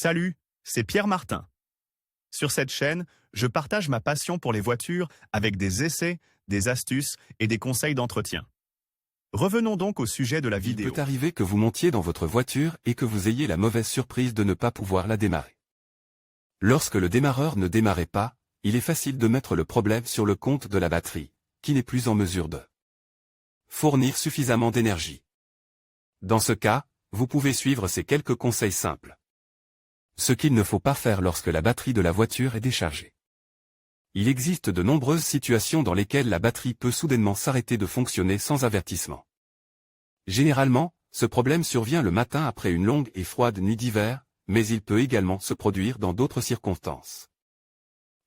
Salut, c'est Pierre Martin. Sur cette chaîne, je partage ma passion pour les voitures avec des essais, des astuces et des conseils d'entretien. Revenons donc au sujet de la vidéo. Il peut arriver que vous montiez dans votre voiture et que vous ayez la mauvaise surprise de ne pas pouvoir la démarrer. Lorsque le démarreur ne démarrait pas, il est facile de mettre le problème sur le compte de la batterie, qui n'est plus en mesure de fournir suffisamment d'énergie. Dans ce cas, vous pouvez suivre ces quelques conseils simples. Ce qu'il ne faut pas faire lorsque la batterie de la voiture est déchargée. Il existe de nombreuses situations dans lesquelles la batterie peut soudainement s'arrêter de fonctionner sans avertissement. Généralement, ce problème survient le matin après une longue et froide nuit d'hiver, mais il peut également se produire dans d'autres circonstances.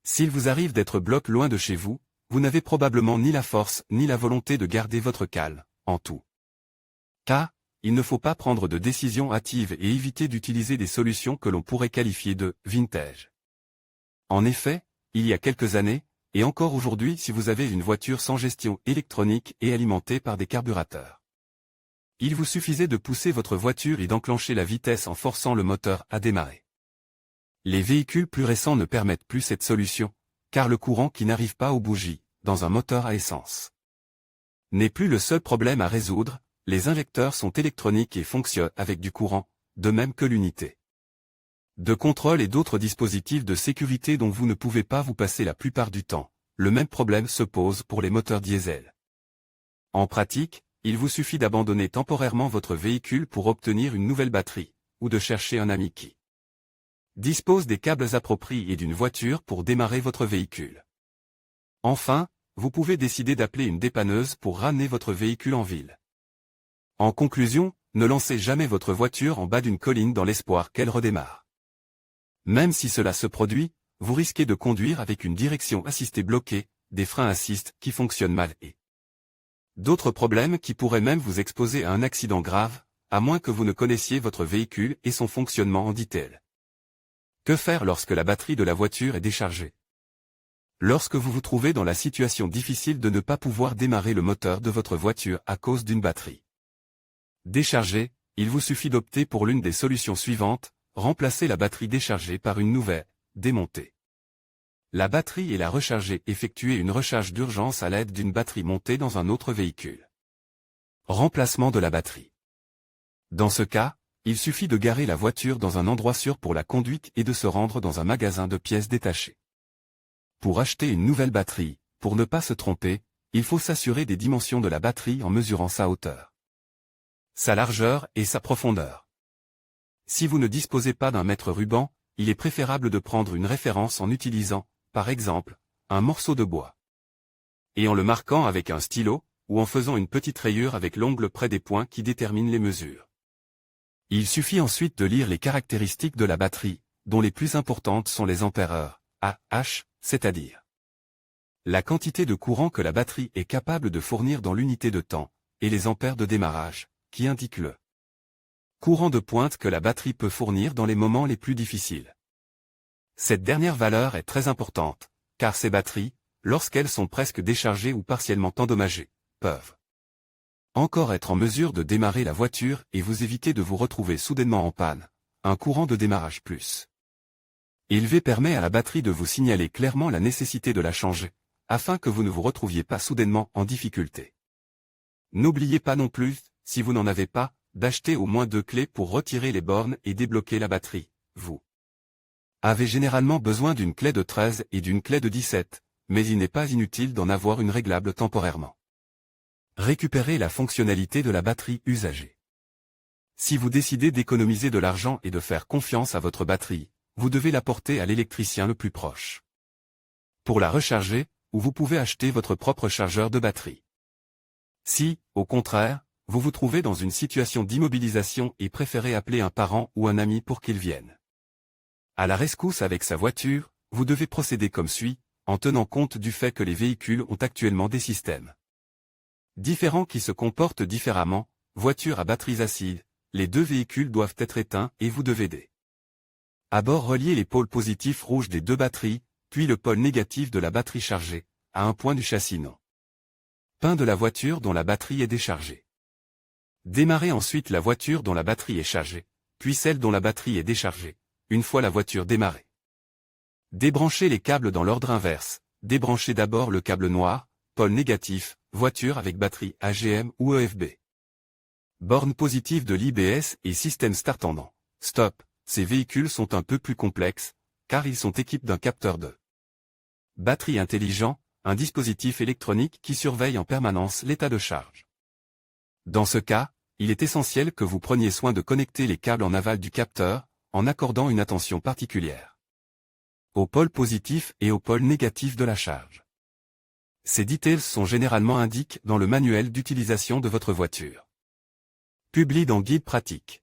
S'il vous arrive d'être bloqué loin de chez vous, vous n'avez probablement ni la force ni la volonté de garder votre calme, en tout cas, il ne faut pas prendre de décisions hâtives et éviter d'utiliser des solutions que l'on pourrait qualifier de « vintage ». En effet, il y a quelques années, et encore aujourd'hui si vous avez une voiture sans gestion électronique et alimentée par des carburateurs, il vous suffisait de pousser votre voiture et d'enclencher la vitesse en forçant le moteur à démarrer. Les véhicules plus récents ne permettent plus cette solution, car le courant qui n'arrive pas aux bougies, dans un moteur à essence, n'est plus le seul problème à résoudre. Les injecteurs sont électroniques et fonctionnent avec du courant, de même que l'unité de contrôle et d'autres dispositifs de sécurité dont vous ne pouvez pas vous passer la plupart du temps. Le même problème se pose pour les moteurs diesel. En pratique, il vous suffit d'abandonner temporairement votre véhicule pour obtenir une nouvelle batterie, ou de chercher un ami qui dispose des câbles appropriés et d'une voiture pour démarrer votre véhicule. Enfin, vous pouvez décider d'appeler une dépanneuse pour ramener votre véhicule en ville. En conclusion, ne lancez jamais votre voiture en bas d'une colline dans l'espoir qu'elle redémarre. Même si cela se produit, vous risquez de conduire avec une direction assistée bloquée, des freins assist qui fonctionnent mal et d'autres problèmes qui pourraient même vous exposer à un accident grave, à moins que vous ne connaissiez votre véhicule et son fonctionnement en détail. Que faire lorsque la batterie de la voiture est déchargée? Lorsque vous vous trouvez dans la situation difficile de ne pas pouvoir démarrer le moteur de votre voiture à cause d'une batterie déchargée, il vous suffit d'opter pour l'une des solutions suivantes: remplacer la batterie déchargée par une nouvelle, démonter la batterie et la recharger. Effectuer une recharge d'urgence à l'aide d'une batterie montée dans un autre véhicule. Remplacement de la batterie. Dans ce cas, il suffit de garer la voiture dans un endroit sûr pour la conduite et de se rendre dans un magasin de pièces détachées. Pour acheter une nouvelle batterie, pour ne pas se tromper, il faut s'assurer des dimensions de la batterie en mesurant sa hauteur, sa largeur et sa profondeur. Si vous ne disposez pas d'un mètre ruban, il est préférable de prendre une référence en utilisant, par exemple, un morceau de bois, et en le marquant avec un stylo, ou en faisant une petite rayure avec l'ongle près des points qui déterminent les mesures. Il suffit ensuite de lire les caractéristiques de la batterie, dont les plus importantes sont les ampères-heure, AH, c'est-à-dire la quantité de courant que la batterie est capable de fournir dans l'unité de temps, et les ampères de démarrage, qui indiquent le courant de pointe que la batterie peut fournir dans les moments les plus difficiles. Cette dernière valeur est très importante, car ces batteries, lorsqu'elles sont presque déchargées ou partiellement endommagées, peuvent encore être en mesure de démarrer la voiture et vous éviter de vous retrouver soudainement en panne. Un courant de démarrage plus élevé permet à la batterie de vous signaler clairement la nécessité de la changer, afin que vous ne vous retrouviez pas soudainement en difficulté. N'oubliez pas non plus, si vous n'en avez pas, d'acheter au moins 2 clés pour retirer les bornes et débloquer la batterie. Vous avez généralement besoin d'une clé de 13 et d'une clé de 17, mais il n'est pas inutile d'en avoir une réglable temporairement. Récupérez la fonctionnalité de la batterie usagée. Si vous décidez d'économiser de l'argent et de faire confiance à votre batterie, vous devez la porter à l'électricien le plus proche pour la recharger, ou vous pouvez acheter votre propre chargeur de batterie. Si, au contraire, vous vous trouvez dans une situation d'immobilisation et préférez appeler un parent ou un ami pour qu'il vienne à la rescousse avec sa voiture, vous devez procéder comme suit, en tenant compte du fait que les véhicules ont actuellement des systèmes différents qui se comportent différemment. Voiture à batteries acides, les 2 véhicules doivent être éteints et vous devez d'abord relier les pôles positifs rouges des 2 batteries, puis le pôle négatif de la batterie chargée, à un point du châssis non peint de la voiture dont la batterie est déchargée. Démarrez ensuite la voiture dont la batterie est chargée, puis celle dont la batterie est déchargée. une fois la voiture démarrée. Débranchez les câbles dans l'ordre inverse. Débranchez d'abord le câble noir, pôle négatif, voiture avec batterie AGM ou EFB. Borne positive de l'IBS et système start-tendant. Stop, ces véhicules sont un peu plus complexes, car ils sont équipés d'un capteur de batterie intelligent, un dispositif électronique qui surveille en permanence l'état de charge. Dans ce cas, il est essentiel que vous preniez soin de connecter les câbles en aval du capteur, en accordant une attention particulière au pôle positif et au pôle négatif de la charge. Ces details sont généralement indiqués dans le manuel d'utilisation de votre voiture. Publié dans Guide pratique.